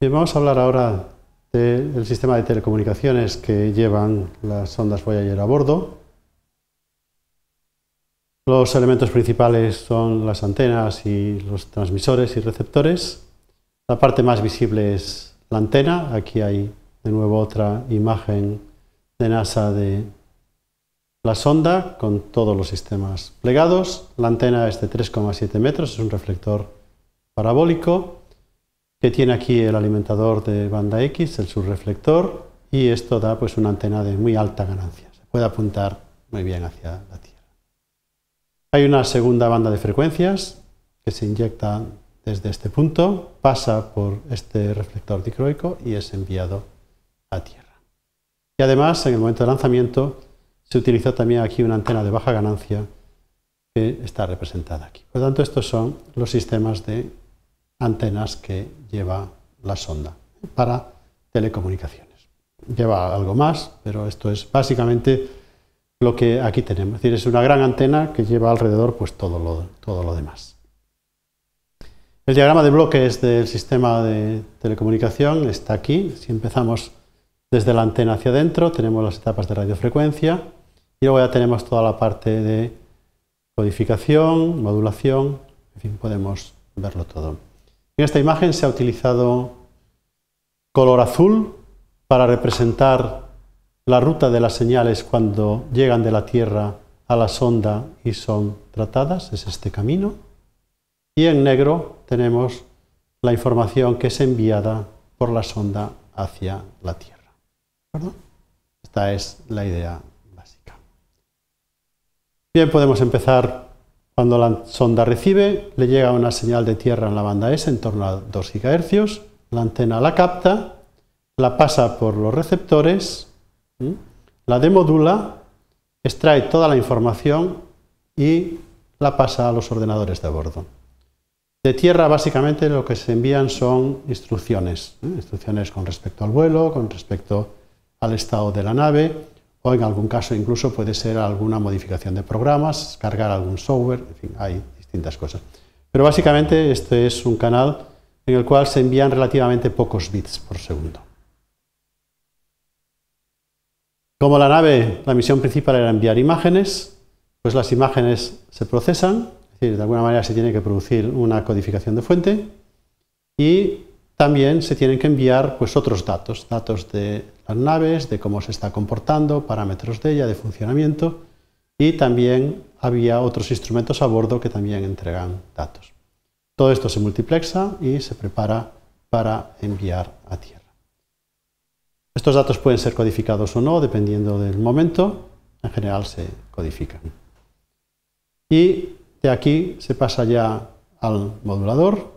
Bien, vamos a hablar ahora del sistema de telecomunicaciones que llevan las sondas Voyager a bordo. Los elementos principales son las antenas y los transmisores y receptores. La parte más visible es la antena. Aquí hay de nuevo otra imagen de NASA de la sonda con todos los sistemas plegados. La antena es de 3,7 metros, es un reflector parabólico que tiene aquí el alimentador de banda X, el subreflector, y esto da pues una antena de muy alta ganancia. Se puede apuntar muy bien hacia la Tierra. Hay una segunda banda de frecuencias que se inyecta desde este punto, pasa por este reflector dicroico y es enviado a Tierra. Y además, en el momento de lanzamiento, se utilizó también aquí una antena de baja ganancia que está representada aquí. Por lo tanto, estos son los sistemas de antenas que lleva la sonda para telecomunicaciones. Lleva algo más, pero esto es básicamente lo que aquí tenemos. Es decir, es una gran antena que lleva alrededor pues, todo lo demás. El diagrama de bloques del sistema de telecomunicación está aquí. Si empezamos desde la antena hacia adentro, tenemos las etapas de radiofrecuencia y luego ya tenemos toda la parte de codificación, modulación, en fin, podemos verlo todo. En esta imagen se ha utilizado color azul para representar la ruta de las señales cuando llegan de la Tierra a la sonda y son tratadas, es este camino. Y en negro tenemos la información que es enviada por la sonda hacia la Tierra. ¿De acuerdo? Esta es la idea básica. Bien, podemos empezar. Cuando la sonda recibe, le llega una señal de Tierra en la banda S en torno a 2 GHz, la antena la capta, la pasa por los receptores, la demodula, extrae toda la información y la pasa a los ordenadores de bordo. De Tierra básicamente lo que se envían son instrucciones, instrucciones con respecto al vuelo, con respecto al estado de la nave, o en algún caso incluso puede ser alguna modificación de programas, cargar algún software, en fin, hay distintas cosas. Pero básicamente este es un canal en el cual se envían relativamente pocos bits por segundo. Como la nave, la misión principal era enviar imágenes, pues las imágenes se procesan, es decir, de alguna manera se tiene que producir una codificación de fuente y también se tienen que enviar pues, otros datos, datos de las naves, de cómo se está comportando, parámetros de ella, de funcionamiento, y también había otros instrumentos a bordo que también entregan datos. Todo esto se multiplexa y se prepara para enviar a Tierra. Estos datos pueden ser codificados o no, dependiendo del momento. En general se codifican. Y de aquí se pasa ya al modulador.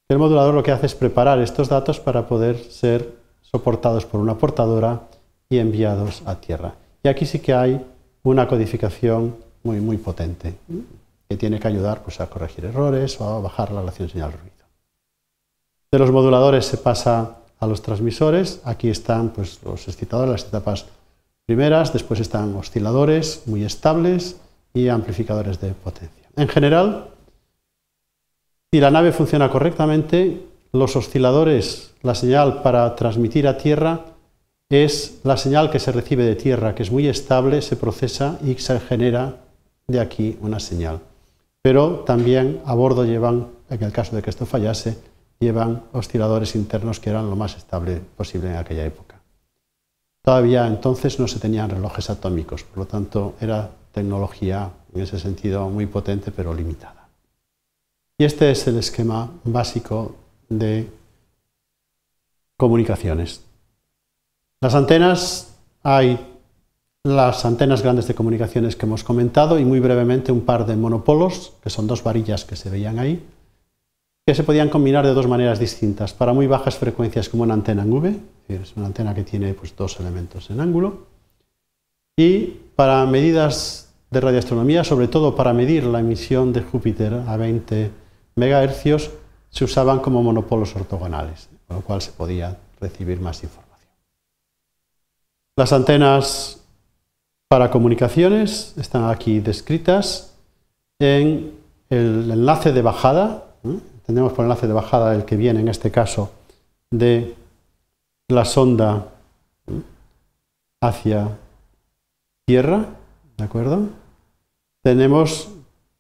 El modulador lo que hace es preparar estos datos para poder ser soportados por una portadora y enviados a Tierra. Y aquí sí que hay una codificación muy potente, que tiene que ayudar pues, a corregir errores o a bajar la relación señal-ruido. De los moduladores se pasa a los transmisores. Aquí están pues, los excitadores, las etapas primeras, después están osciladores muy estables y amplificadores de potencia. En general, si la nave funciona correctamente, los osciladores, la señal para transmitir a Tierra es la señal que se recibe de Tierra, que es muy estable, se procesa y se genera de aquí una señal. Pero también a bordo llevan, en el caso de que esto fallase, llevan osciladores internos que eran lo más estable posible en aquella época. Todavía entonces no se tenían relojes atómicos, por lo tanto era tecnología en ese sentido muy potente pero limitada. Y este es el esquema básico de comunicaciones. Las antenas, hay las antenas grandes de comunicaciones que hemos comentado y muy brevemente un par de monopolos, que son dos varillas que se veían ahí, que se podían combinar de dos maneras distintas. Para muy bajas frecuencias como una antena en V, es una antena que tiene pues, dos elementos en ángulo, y para medidas de radioastronomía, sobre todo para medir la emisión de Júpiter a 20 MHz, se usaban como monopolos ortogonales, con lo cual se podía recibir más información. Las antenas para comunicaciones están aquí descritas en el enlace de bajada. Entendemos por enlace de bajada el que viene en este caso de la sonda hacia tierra, ¿de acuerdo? Tenemos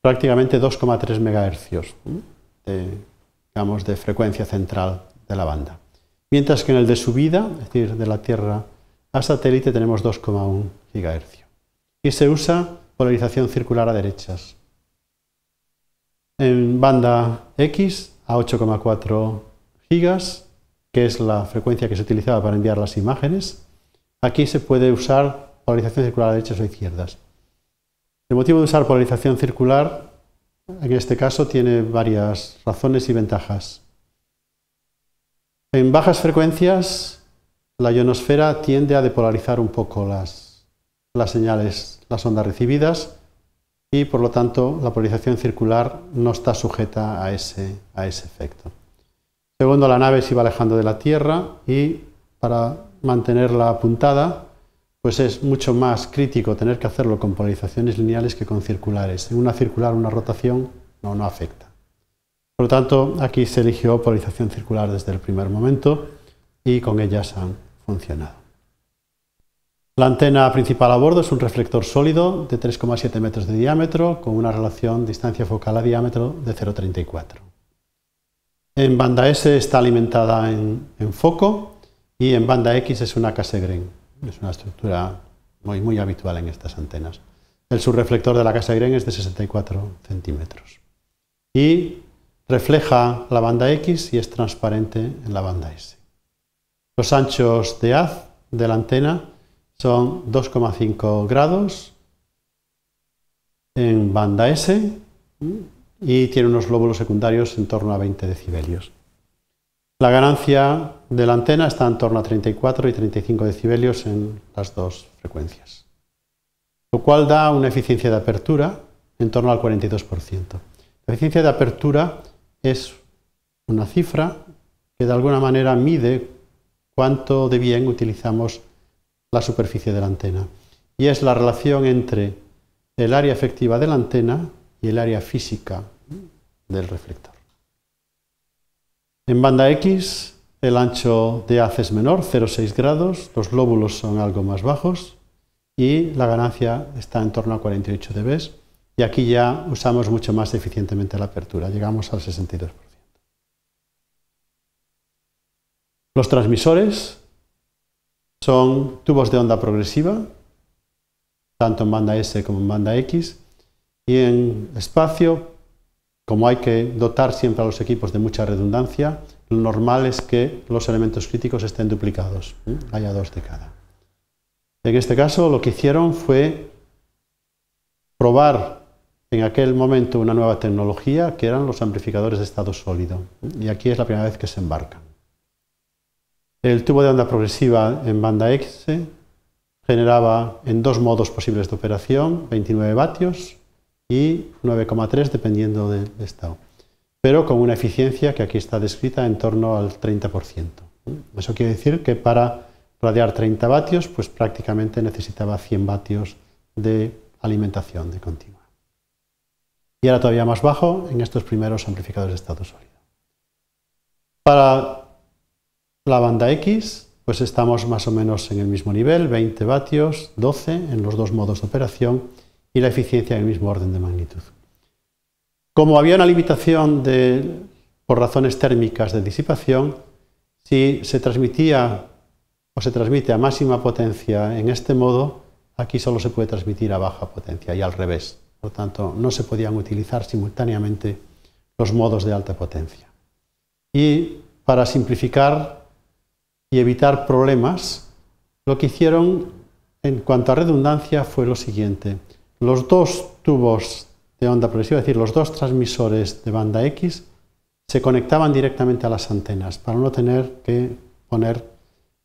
prácticamente 2,3 MHz de frecuencia central de la banda. Mientras que en el de subida, es decir, de la Tierra a satélite, tenemos 2,1 GHz. Y se usa polarización circular a derechas. En banda X a 8,4 gigas, que es la frecuencia que se utilizaba para enviar las imágenes, aquí se puede usar polarización circular a derechas o izquierdas. El motivo de usar polarización circular, en este caso, tiene varias razones y ventajas. En bajas frecuencias, la ionosfera tiende a depolarizar un poco las señales, las ondas recibidas, y por lo tanto la polarización circular no está sujeta a ese efecto. Segundo, la nave se iba alejando de la Tierra y para mantenerla apuntada, pues es mucho más crítico tener que hacerlo con polarizaciones lineales que con circulares. En una circular, una rotación no afecta. Por lo tanto, aquí se eligió polarización circular desde el primer momento y con ellas han funcionado. La antena principal a bordo es un reflector sólido de 3,7 metros de diámetro con una relación distancia focal a diámetro de 0,34. En banda S está alimentada en foco y en banda X es una Cassegrain. Es una estructura muy habitual en estas antenas. El subreflector de la Cassegrain es de 64 centímetros. Y refleja la banda X y es transparente en la banda S. Los anchos de haz de la antena son 2,5 grados en banda S y tiene unos lóbulos secundarios en torno a 20 decibelios. La ganancia de la antena está en torno a 34 y 35 decibelios en las dos frecuencias, lo cual da una eficiencia de apertura en torno al 42%. La eficiencia de apertura es una cifra que de alguna manera mide cuánto de bien utilizamos la superficie de la antena, y es la relación entre el área efectiva de la antena y el área física del reflector. En banda X el ancho de haz es menor, 0,6 grados, los lóbulos son algo más bajos y la ganancia está en torno a 48 dB, y aquí ya usamos mucho más eficientemente la apertura, llegamos al 62%. Los transmisores son tubos de onda progresiva, tanto en banda S como en banda X, y en espacio, como hay que dotar siempre a los equipos de mucha redundancia, lo normal es que los elementos críticos estén duplicados, haya dos de cada. En este caso lo que hicieron fue probar en aquel momento una nueva tecnología que eran los amplificadores de estado sólido, y aquí es la primera vez que se embarcan. El tubo de onda progresiva en banda X generaba en dos modos posibles de operación 29 vatios y 9,3 dependiendo del estado, pero con una eficiencia que aquí está descrita en torno al 30%. Eso quiere decir que para radiar 30 vatios, pues prácticamente necesitaba 100 vatios de alimentación de continua. Y era todavía más bajo en estos primeros amplificadores de estado sólido. Para la banda X, pues estamos más o menos en el mismo nivel, 20 vatios, 12 en los dos modos de operación y la eficiencia en el mismo orden de magnitud. Como había una limitación por razones térmicas de disipación, si se transmitía o se transmite a máxima potencia en este modo, aquí solo se puede transmitir a baja potencia y al revés. Por lo tanto, no se podían utilizar simultáneamente los modos de alta potencia. Y para simplificar y evitar problemas, lo que hicieron en cuanto a redundancia fue lo siguiente. Los dos tubos de onda progresiva, es decir, los dos transmisores de banda X, se conectaban directamente a las antenas para no tener que poner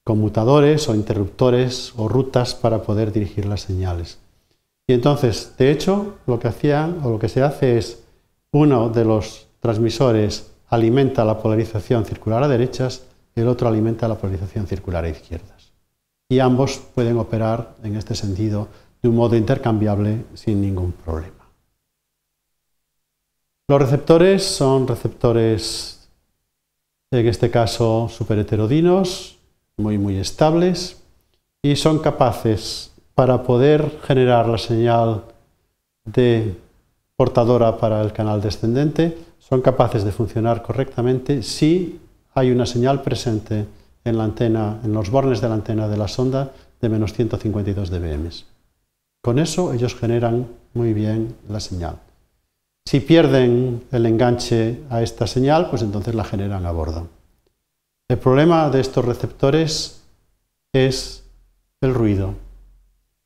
conmutadores o interruptores o rutas para poder dirigir las señales. Y entonces, de hecho, lo que hacían o lo que se hace es uno de los transmisores alimenta la polarización circular a derechas y el otro alimenta la polarización circular a izquierdas. Y ambos pueden operar en este sentido de un modo intercambiable sin ningún problema. Los receptores son receptores en este caso superheterodinos, muy estables, y son capaces, para poder generar la señal de portadora para el canal descendente, son capaces de funcionar correctamente si hay una señal presente en la antena, en los bornes de la antena de la sonda de menos 152 dBm. Con eso ellos generan muy bien la señal. Si pierden el enganche a esta señal, pues entonces la generan a bordo. El problema de estos receptores es el ruido.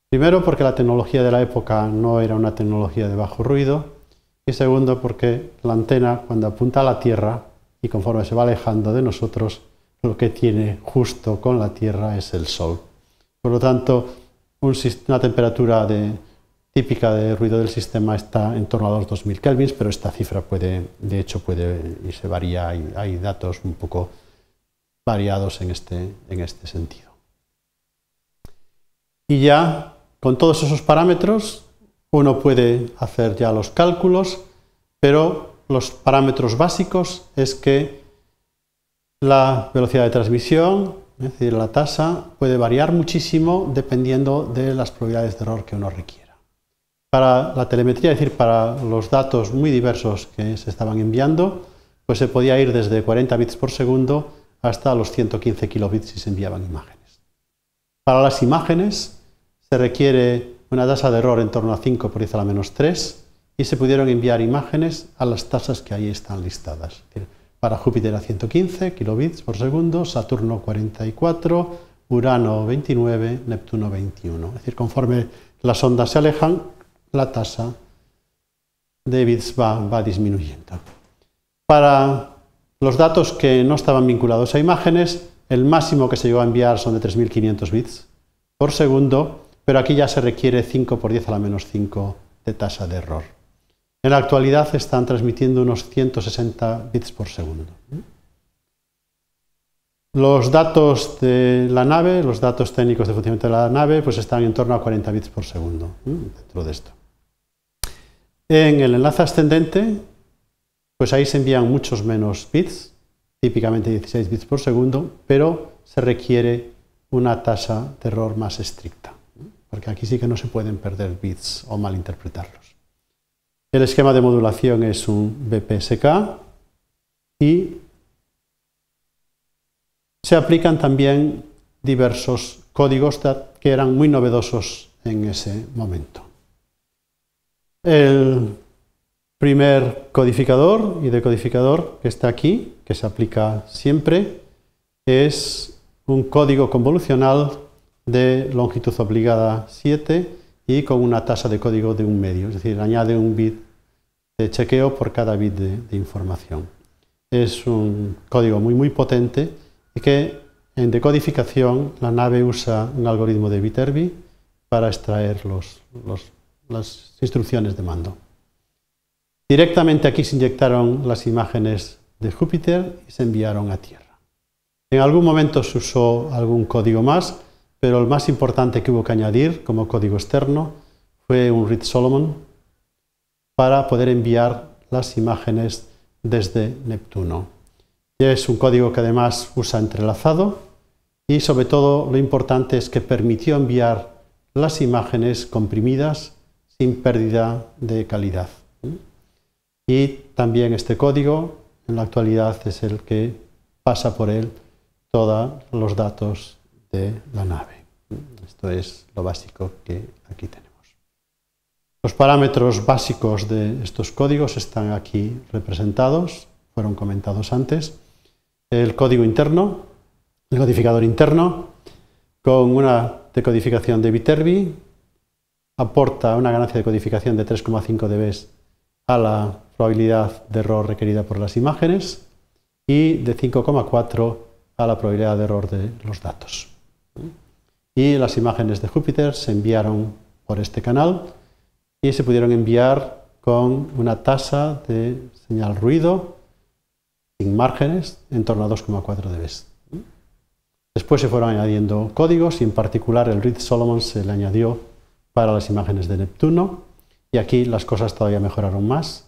Primero, porque la tecnología de la época no era una tecnología de bajo ruido, y segundo, porque la antena, cuando apunta a la Tierra y conforme se va alejando de nosotros, lo que tiene justo con la Tierra es el Sol. Por lo tanto, una temperatura típica de ruido del sistema está en torno a los 2000 kelvins, pero esta cifra puede y se varía, hay datos un poco variados en este sentido. Y ya con todos esos parámetros uno puede hacer ya los cálculos, pero los parámetros básicos es que la velocidad de transmisión, es decir, la tasa, puede variar muchísimo dependiendo de las probabilidades de error que uno requiera. Para la telemetría, es decir, para los datos muy diversos que se estaban enviando, pues se podía ir desde 40 bits por segundo hasta los 115 kilobits si se enviaban imágenes. Para las imágenes se requiere una tasa de error en torno a 5 por 10 a la menos 3 y se pudieron enviar imágenes a las tasas que ahí están listadas. Es decir, para Júpiter a 115 kilobits por segundo, Saturno 44, Urano 29, Neptuno 21. Es decir, conforme las ondas se alejan, la tasa de bits va disminuyendo. Para los datos que no estaban vinculados a imágenes, el máximo que se llegó a enviar son de 3500 bits por segundo, pero aquí ya se requiere 5 por 10 a la menos 5 de tasa de error. En la actualidad están transmitiendo unos 160 bits por segundo. Los datos de la nave, los datos técnicos de funcionamiento de la nave, pues están en torno a 40 bits por segundo dentro de esto. En el enlace ascendente, pues ahí se envían muchos menos bits, típicamente 16 bits por segundo, pero se requiere una tasa de error más estricta, porque aquí sí que no se pueden perder bits o malinterpretarlos. El esquema de modulación es un BPSK y se aplican también diversos códigos que eran muy novedosos en ese momento. El primer codificador y decodificador que está aquí, que se aplica siempre, es un código convolucional de longitud obligada 7 y con una tasa de código de 1/2, es decir, añade un bit de chequeo por cada bit de información. Es un código muy potente y que en decodificación la nave usa un algoritmo de Viterbi para extraer las instrucciones de mando. Directamente aquí se inyectaron las imágenes de Júpiter y se enviaron a Tierra. En algún momento se usó algún código más, pero el más importante que hubo que añadir como código externo fue un Reed-Solomon para poder enviar las imágenes desde Neptuno. Y es un código que además usa entrelazado y sobre todo lo importante es que permitió enviar las imágenes comprimidas sin pérdida de calidad. Y también este código en la actualidad es el que pasa por él todos los datos de la nave. Esto es lo básico que aquí tenemos. Los parámetros básicos de estos códigos están aquí representados, fueron comentados antes. El código interno, el codificador interno, con una decodificación de Viterbi, aporta una ganancia de codificación de 3,5 dB a la probabilidad de error requerida por las imágenes y de 5,4 a la probabilidad de error de los datos. Y las imágenes de Júpiter se enviaron por este canal y se pudieron enviar con una tasa de señal ruido sin márgenes en torno a 2,4 dB. Después se fueron añadiendo códigos y en particular el Reed-Solomon se le añadió para las imágenes de Neptuno y aquí las cosas todavía mejoraron más.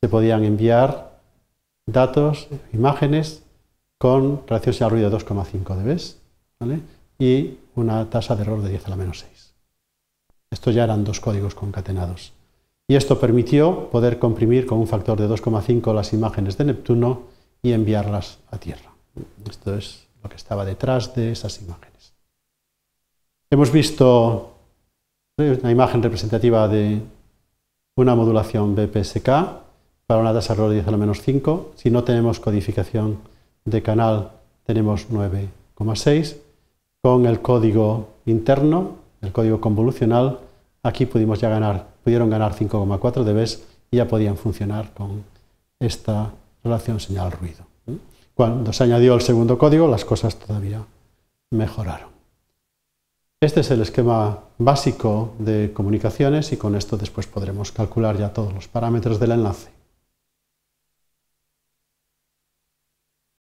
Se podían enviar datos, imágenes con relación señal ruido de 2,5 dB, ¿vale? Y una tasa de error de 10 a la menos 6. Estos ya eran dos códigos concatenados. Y esto permitió poder comprimir con un factor de 2,5 las imágenes de Neptuno y enviarlas a Tierra. Esto es lo que estaba detrás de esas imágenes. Hemos visto una imagen representativa de una modulación BPSK para una tasa de error de 10 a la menos 5. Si no tenemos codificación de canal, tenemos 9,6. Con el código interno, el código convolucional, aquí pudieron ganar 5,4 dB y ya podían funcionar con esta relación señal-ruido. Cuando se añadió el segundo código, las cosas todavía mejoraron. Este es el esquema básico de comunicaciones y con esto después podremos calcular ya todos los parámetros del enlace.